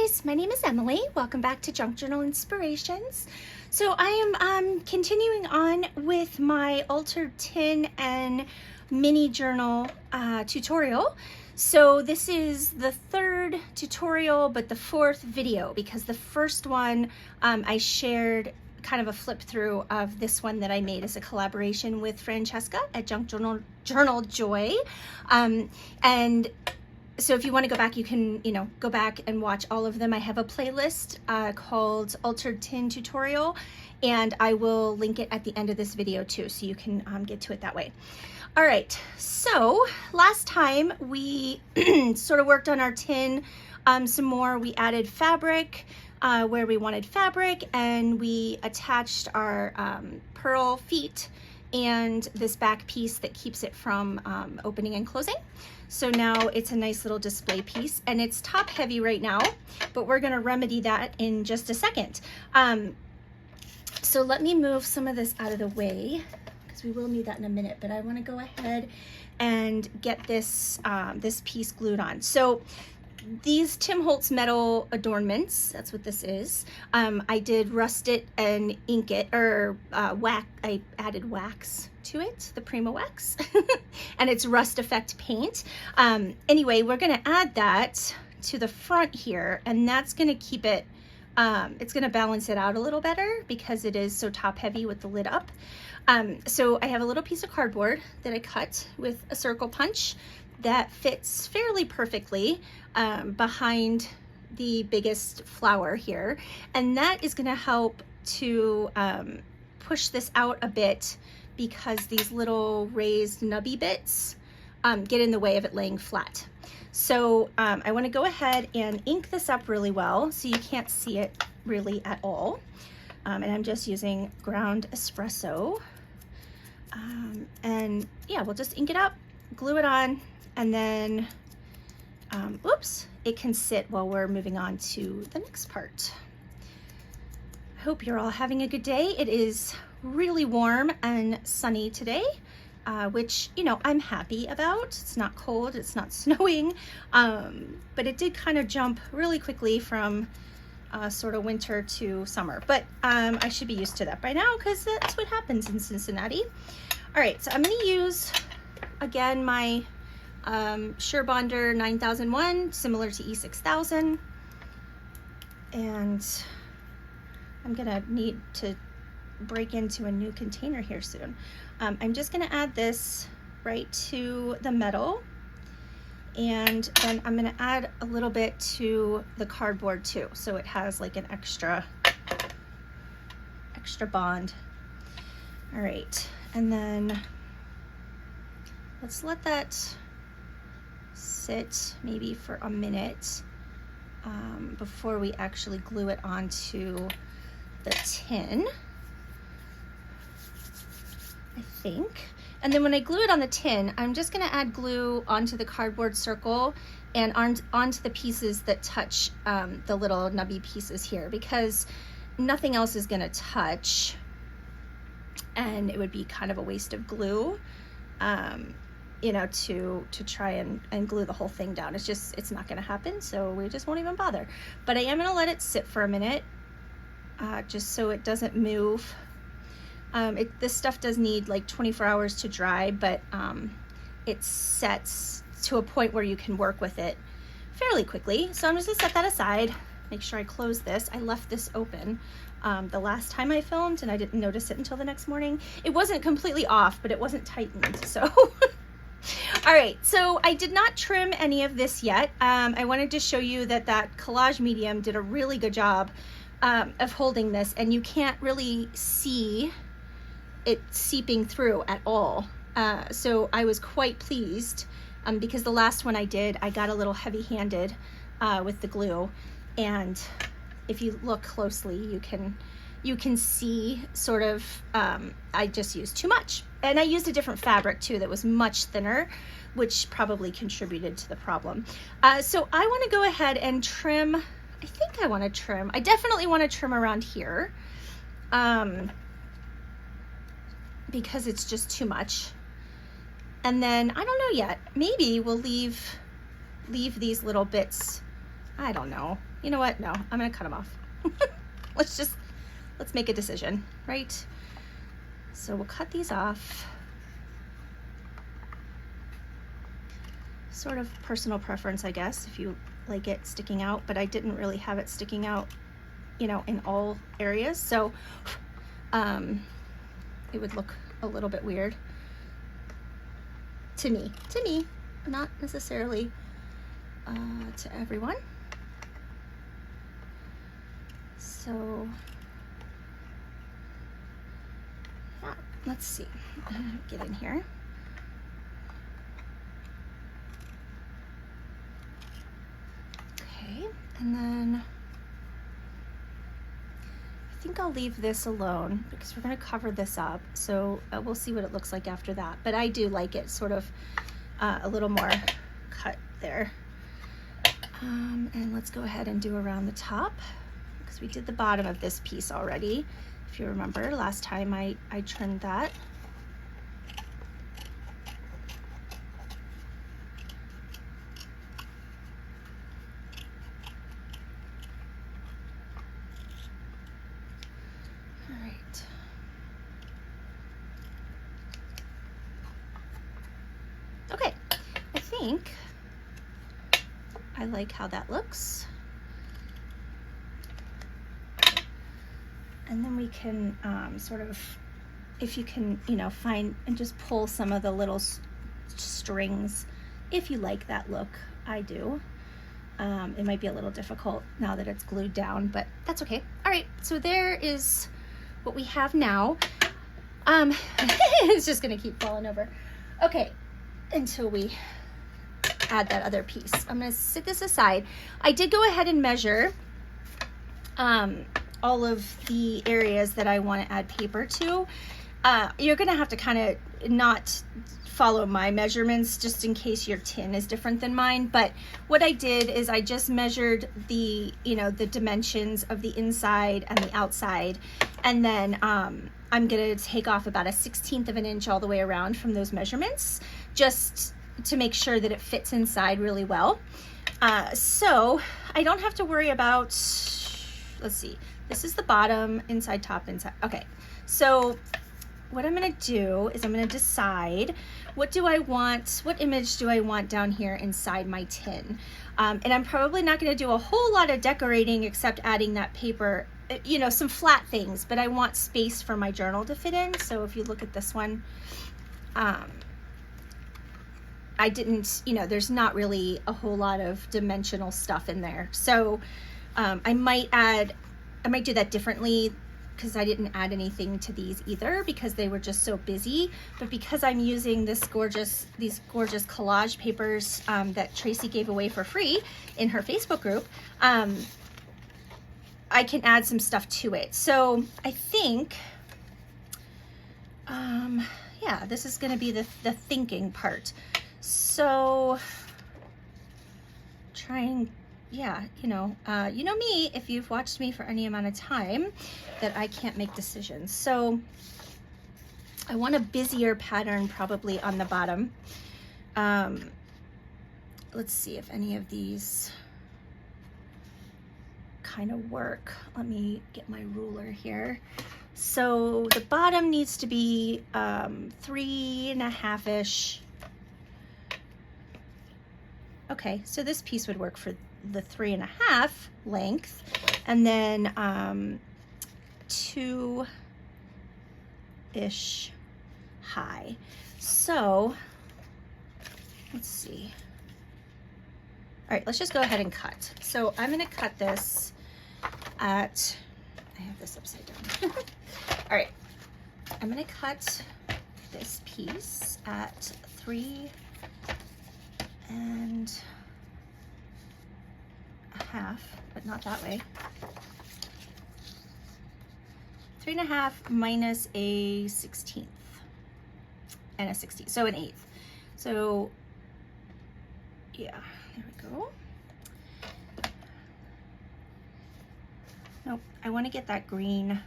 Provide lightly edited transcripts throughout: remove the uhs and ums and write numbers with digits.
guys, my name is Emily. Welcome back to Junk Journal Inspirations. So I am continuing on with my altered tin and mini journal tutorial. So this is the third tutorial, but the fourth video, because the first one I shared kind of a flip through of this one that I made as a collaboration with Francesca at Junk Journal Joy. And so if you want to go back, you can, go back and watch all of them. I have a playlist called Altered Tin Tutorial, and I will link it at the end of this video too, so you can get to it that way. All right, so last time we sort of worked on our tin some more. We added fabric where we wanted fabric, and we attached our pearl feet and this back piece that keeps it from opening and closing. So now it's a nice little display piece, and it's top heavy right now, but we're gonna remedy that in just a second. So let me move some of this out of the way, because we will need that in a minute, but I wanna go ahead and get this, this piece glued on. So these Tim Holtz metal adornments, that's what this is. I did rust it and ink it, or I added wax to it, the Prima wax, and it's rust effect paint. Anyway, we're gonna add that to the front here, and that's gonna keep it, it's gonna balance it out a little better because it is so top heavy with the lid up. So I have a little piece of cardboard that I cut with a circle punch that fits fairly perfectly behind the biggest flower here, and that is going to help to push this out a bit, because these little raised nubby bits get in the way of it laying flat. So I want to go ahead and ink this up really well so you can't see it really at all, and I'm just using ground espresso, and yeah, we'll just ink it up, glue it on, and then oops, it can sit while we're moving on to the next part. I hope you're all having a good day. It is really warm and sunny today, which, I'm happy about. It's not cold, it's not snowing, but it did kind of jump really quickly from sort of winter to summer. But I should be used to that by now, because that's what happens in Cincinnati. All right, so I'm going to use, again, my Surebonder 9001, similar to E6000, and I'm gonna need to break into a new container here soon. I'm just gonna add this right to the metal, and then I'm gonna add a little bit to the cardboard too, so it has like an extra bond. All right, and then let's let that sit maybe for a minute before we actually glue it onto the tin, I think. And then when I glue it on the tin, I'm just going to add glue onto the cardboard circle and onto the pieces that touch the little nubby pieces here, because nothing else is going to touch, and it would be kind of a waste of glue to try and glue the whole thing down. It's not gonna happen, so we just won't even bother. But I am gonna let it sit for a minute, just so it doesn't move. This stuff does need like 24 hours to dry, but it sets to a point where you can work with it fairly quickly. So I'm just gonna set that aside, make sure I close this. I left this open the last time I filmed, and I didn't notice it until the next morning. It wasn't completely off, but it wasn't tightened, so. All right, so I did not trim any of this yet. I wanted to show you that collage medium did a really good job of holding this, and you can't really see it seeping through at all. So I was quite pleased, because the last one I did, I got a little heavy-handed with the glue, and if you look closely, you can see sort of, I just used too much. And I used a different fabric too that was much thinner, which probably contributed to the problem. So I want to go ahead and trim. I definitely want to trim around here, because it's just too much. And then, I don't know yet, maybe we'll leave these little bits, I don't know, you know what? No, I'm gonna cut them off. Let's make a decision, right? So we'll cut these off. Sort of personal preference, I guess, if you like it sticking out, but I didn't really have it sticking out, you know, in all areas. So it would look a little bit weird to me, not necessarily to everyone. So yeah, let's see, get in here. Okay, and then I think I'll leave this alone because we're going to cover this up, so we'll see what it looks like after that. But I do like it sort of a little more cut there. And let's go ahead and do around the top because we did the bottom of this piece already. If you remember, last time I trimmed that. Okay, I think I like how that looks. And then we can sort of, if you can, you know, find and just pull some of the little strings if you like that look. I do. It might be a little difficult now that it's glued down, but that's okay. All right, so there is what we have now. It's just gonna keep falling over. Okay, until we add that other piece. I'm gonna sit this aside. I did go ahead and measure all of the areas that I want to add paper to. You're gonna have to kind of not follow my measurements just in case your tin is different than mine, but what I did is I just measured the, you know, the dimensions of the inside and the outside, and then I'm gonna take off about a 1/16 of an inch all the way around from those measurements, just to make sure that it fits inside really well. So I don't have to worry about, let's see, this is the bottom, inside, top, inside. Okay, so what I'm gonna do is I'm gonna decide what do I want, what image do I want down here inside my tin. And I'm probably not gonna do a whole lot of decorating except adding that paper, you know, some flat things, but I want space for my journal to fit in. So if you look at this one, I didn't, you know, there's not really a whole lot of dimensional stuff in there. So I might do that differently because I didn't add anything to these either because they were just so busy. But because I'm using these gorgeous collage papers that Tracie gave away for free in her Facebook group, I can add some stuff to it. So I think, yeah, this is gonna be the thinking part. So trying, yeah, you know me, if you've watched me for any amount of time, that I can't make decisions. So I want a busier pattern probably on the bottom. Let's see if any of these kind of work. Let me get my ruler here. So the bottom needs to be 3.5-ish. Okay, so this piece would work for the 3.5 length, and then 2-ish high. So let's see. All right, let's just go ahead and cut. So I'm gonna cut this at, I have this upside down. All right, I'm gonna cut this piece at 3.5, but not that way. 3.5 minus a 1/16 and a 16, so an 1/8. So yeah, there we go. Nope, I want to get that green.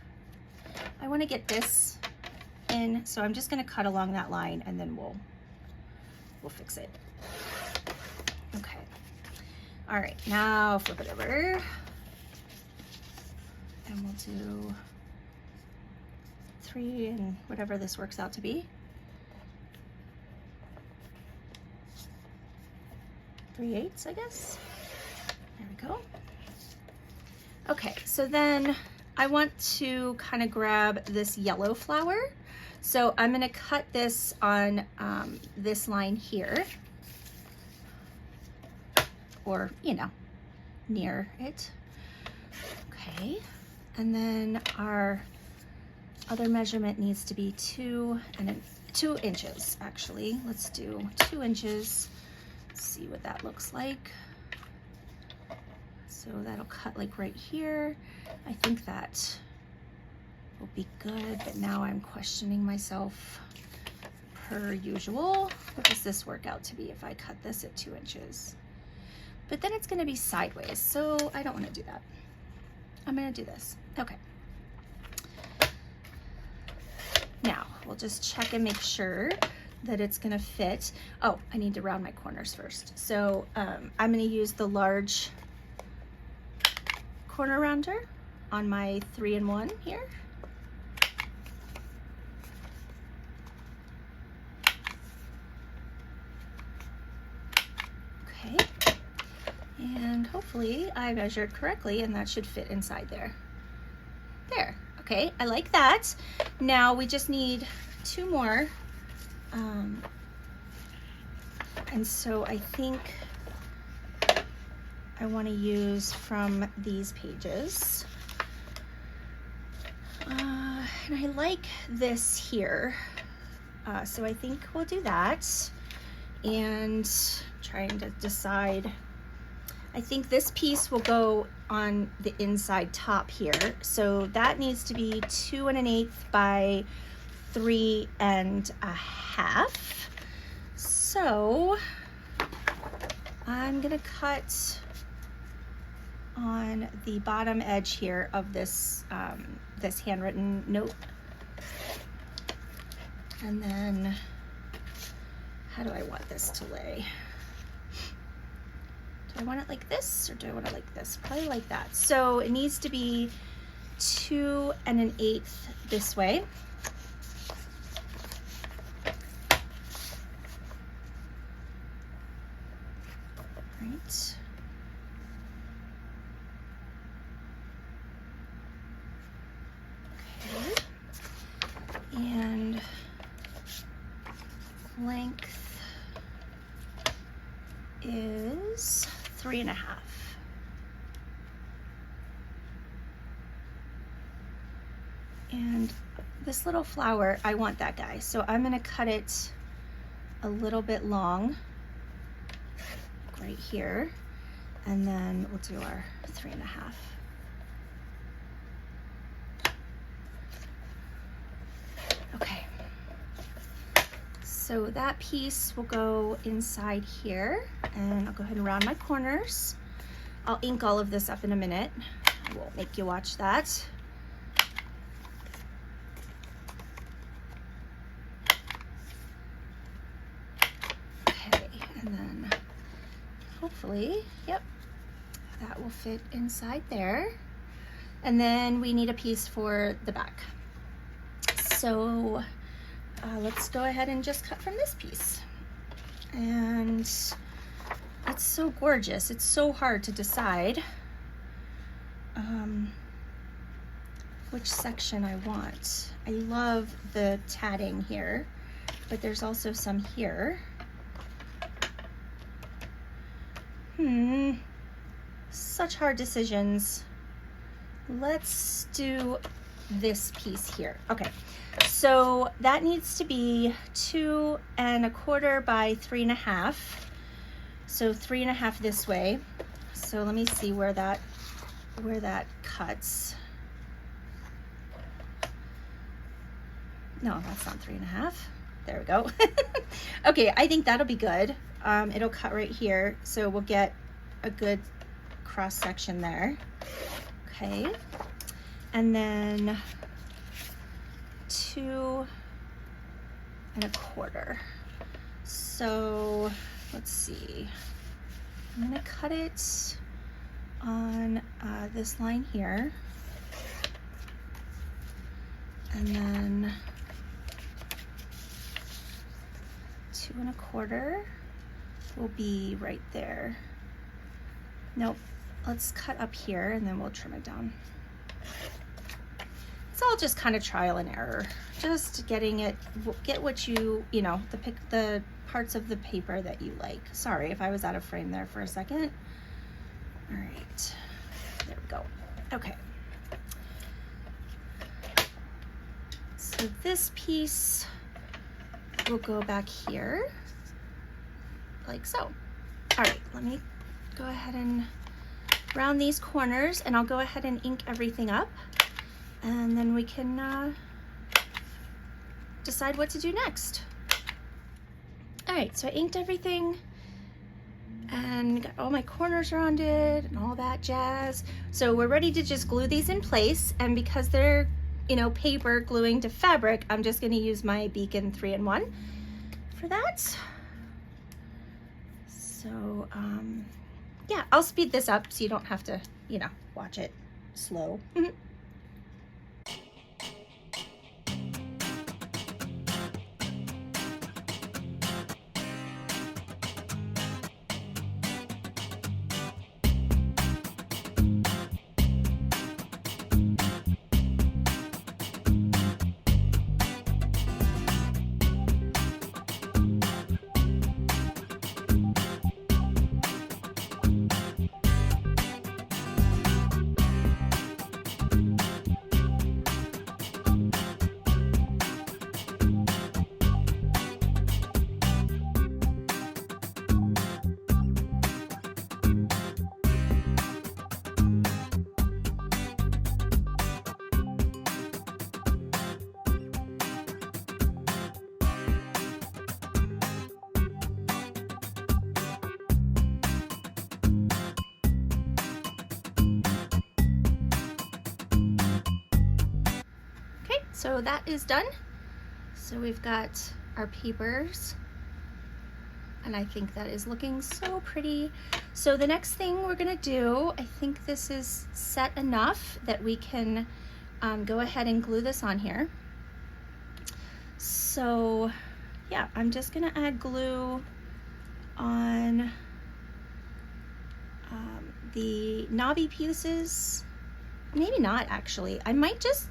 I want to get this in, so I'm just going to cut along that line and then we'll fix it. Okay. All right, now flip it over. And we'll do 3 and whatever this works out to be. 3/8, I guess. There we go. Okay, so then I want to kind of grab this yellow flower. So I'm gonna cut this on this line here, or, you know, near it. Okay, and then our other measurement needs to be 2 inches, actually. Let's do 2 inches. See what that looks like. So that'll cut like right here. I think that will be good, but now I'm questioning myself per usual. What does this work out to be if I cut this at 2 inches? But then it's gonna be sideways, so I don't wanna do that. I'm gonna do this. Okay. Now, we'll just check and make sure that it's gonna fit. Oh, I need to round my corners first. So I'm gonna use the large corner rounder on my 3-in-1 here. Okay, and hopefully I measured correctly and that should fit inside there. There, okay, I like that. Now we just need 2 more. And so I think I want to use from these pages. And I like this here. So I think we'll do that. And trying to decide, I think this piece will go on the inside top here. So that needs to be 2 1/8 by 3 1/2. So I'm gonna cut on the bottom edge here of this this handwritten note. And then how do I want this to lay? Do I want it like this or do I want it like this? Probably like that. So it needs to be 2 1/8 this way. Right. Okay. And length is 3 1/2. And this little flower, I want that guy. So I'm gonna cut it a little bit long right here. And then we'll do our 3 1/2. Okay. So that piece will go inside here, and I'll go ahead and round my corners. I'll ink all of this up in a minute. I won't make you watch that. Okay, and then hopefully, yep, that will fit inside there. And then we need a piece for the back. So let's go ahead and just cut from this piece. And it's so gorgeous. It's so hard to decide which section I want. I love the tatting here, but there's also some here. Such hard decisions. Let's do this piece here. Okay, so that needs to be 2 1/4 by 3 1/2. So 3 1/2 this way. So let me see where that cuts. No, that's not 3 1/2. There we go. Okay, I think that'll be good. It'll cut right here, so we'll get a good cross section there. Okay, and then 2 1/4. So let's see. I'm gonna cut it on this line here. And then 2 1/4 will be right there. Nope, let's cut up here and then we'll trim it down. It's all just kind of trial and error. Just getting it, get what you know, the parts of the paper that you like. Sorry if I was out of frame there for a second. All right, there we go. Okay. So this piece will go back here, like so. All right, let me go ahead and round these corners, and I'll go ahead and ink everything up, and then we can decide what to do next. All right, so I inked everything and got all my corners rounded and all that jazz. So we're ready to just glue these in place, and because they're, you know, paper gluing to fabric, I'm just going to use my Beacon 3-in-1 for that. So yeah, I'll speed this up so you don't have to, you know, watch it slow. So that is done. So we've got our papers, and I think that is looking so pretty. So the next thing we're gonna do, I think this is set enough that we can go ahead and glue this on here. So yeah, I'm just gonna add glue on the knobby pieces. Maybe not, actually. I might just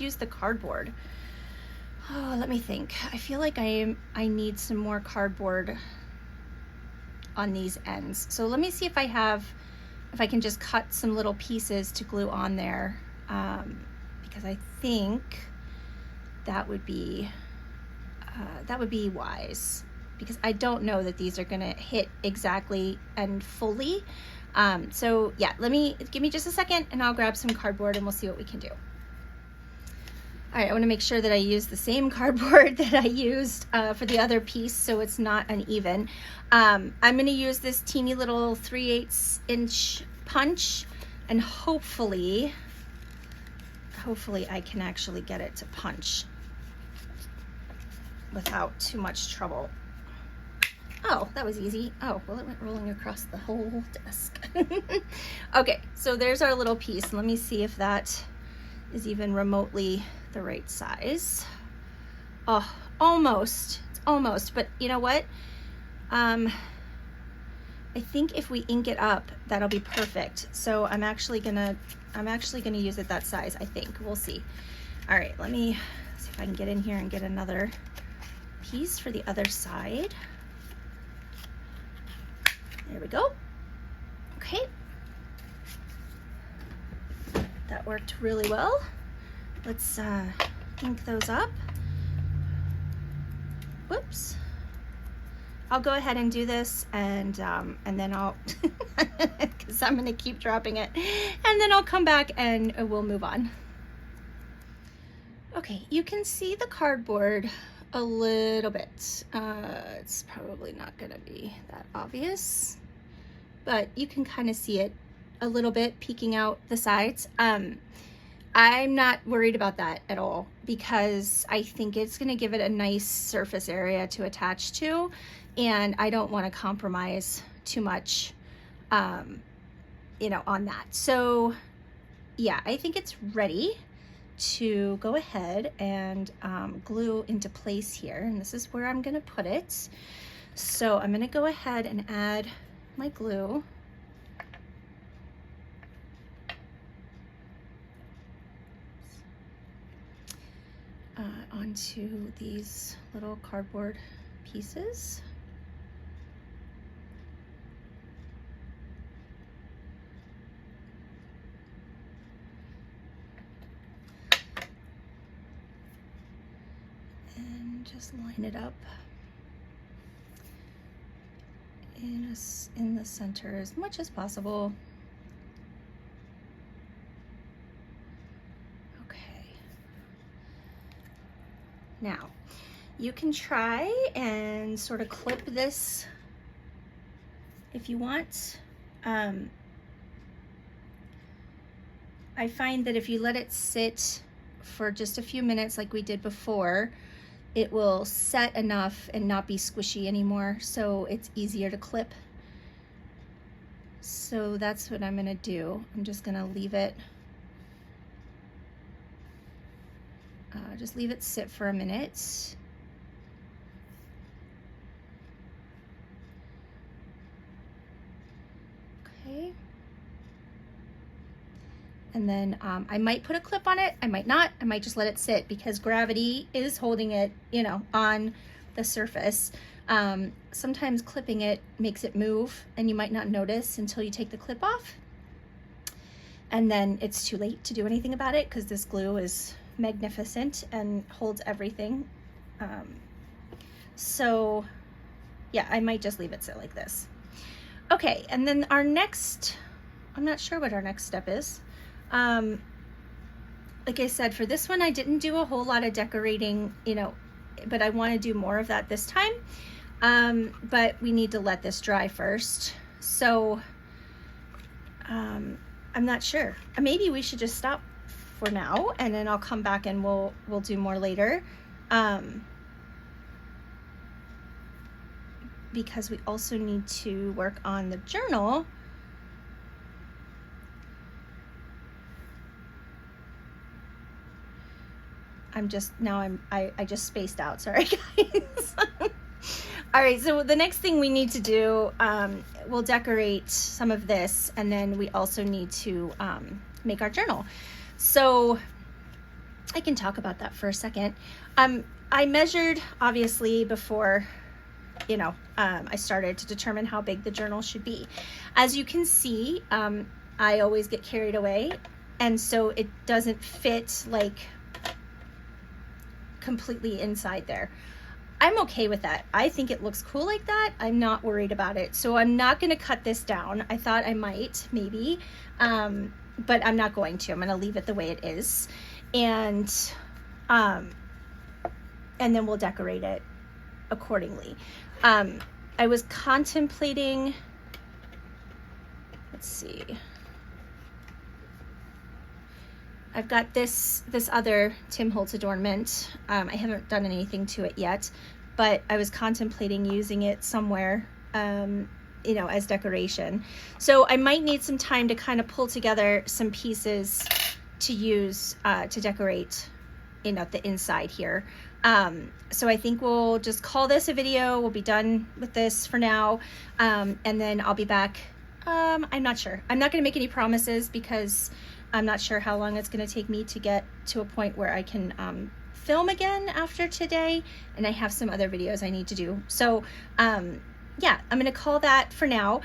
use the cardboard. Oh, let me think. I feel like I need some more cardboard on these ends. So let me see if I can just cut some little pieces to glue on there, because I think that would be wise, because I don't know that these are gonna hit exactly and fully. So yeah, give me just a second and I'll grab some cardboard and we'll see what we can do. All right, I want to make sure that I use the same cardboard that I used for the other piece so it's not uneven. I'm going to use this teeny little 3/8 inch punch, and hopefully I can actually get it to punch without too much trouble. Oh, that was easy. Oh, well, it went rolling across the whole desk. Okay, so there's our little piece. Let me see if that is even remotely the right size. Oh, almost. It's almost, but you know what? I think if we ink it up, that'll be perfect. So I'm actually gonna use it that size, I think. We'll see. All right, let me see if I can get in here and get another piece for the other side. There we go. Okay. That worked really well. Let's ink those up. Whoops. I'll go ahead and do this, and then I'll, because I'm gonna keep dropping it, and then I'll come back and we'll move on. Okay, you can see the cardboard a little bit. It's probably not gonna be that obvious, but you can kind of see it a little bit peeking out the sides. I'm not worried about that at all, because I think it's going to give it a nice surface area to attach to, and I don't want to compromise too much, you know, on that. So yeah, I think it's ready to go ahead and glue into place here, and this is where I'm gonna put it. So I'm gonna go ahead and add my glue. Onto these little cardboard pieces. And just line it up in the center as much as possible. Now, you can try and sort of clip this if you want. I find that if you let it sit for just a few minutes like we did before, it will set enough and not be squishy anymore, so it's easier to clip. So that's what I'm gonna do. I'm just gonna leave it just leave it sit for a minute. Okay. And then I might put a clip on it, I might not, I might just let it sit because gravity is holding it, you know, on the surface. Sometimes clipping it makes it move and you might not notice until you take the clip off. And then it's too late to do anything about it because this glue is magnificent and holds everything. So yeah, I might just leave it sit like this. Okay, and then our next, I'm not sure what our next step is. Like I said, for this one I didn't do a whole lot of decorating, you know, but I want to do more of that this time. But we need to let this dry first. So I'm not sure. Maybe we should just stop for now and then I'll come back and we'll do more later. Because we also need to work on the journal. I just spaced out, sorry guys. All right, so the next thing we need to do, we'll decorate some of this and then we also need to make our journal. So I can talk about that for a second. I measured obviously before, you know, I started to determine how big the journal should be. As you can see, I always get carried away and so it doesn't fit like completely inside there. I'm okay with that. I think it looks cool like that. I'm not worried about it. So I'm not gonna cut this down. I thought I might, maybe, but I'm not going to. I'm gonna leave it the way it is. And then we'll decorate it accordingly. I was contemplating, let's see. I've got this other Tim Holtz adornment. I haven't done anything to it yet, but I was contemplating using it somewhere, you know, as decoration. So I might need some time to kind of pull together some pieces to use to decorate, you know, the inside here. So I think we'll just call this a video. We'll be done with this for now, and then I'll be back. I'm not sure. I'm not going to make any promises because I'm not sure how long it's going to take me to get to a point where I can film again after today, and I have some other videos I need to do. So yeah, I'm going to call that for now.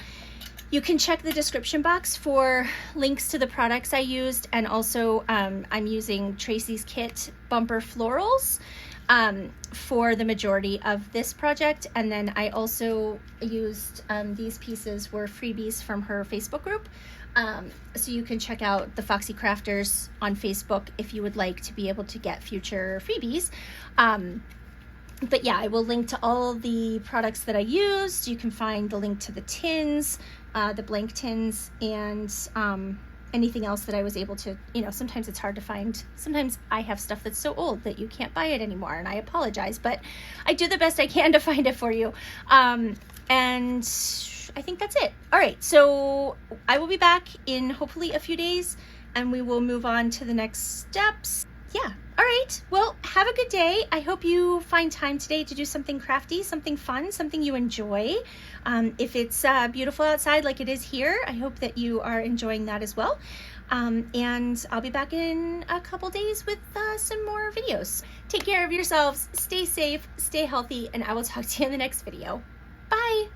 You can check the description box for links to the products I used, and also I'm using Tracie's kit bumper florals for the majority of this project, and then I also used these pieces were freebies from her Facebook group. So you can check out the Foxy Crafters on Facebook if you would like to be able to get future freebies. But yeah, I will link to all the products that I used. You can find the link to the tins, the blank tins, and anything else that I was able to, you know, sometimes it's hard to find. Sometimes I have stuff that's so old that you can't buy it anymore, and I apologize, but I do the best I can to find it for you. And I think that's it. All right, so I will be back in hopefully a few days and we will move on to the next steps. yeah. All right. Well, have a good day. I hope you find time today to do something crafty, something fun, something you enjoy. If it's beautiful outside like it is here, I hope that you are enjoying that as well. And I'll be back in a couple days with some more videos. Take care of yourselves, stay safe, stay healthy, and I will talk to you in the next video. Bye.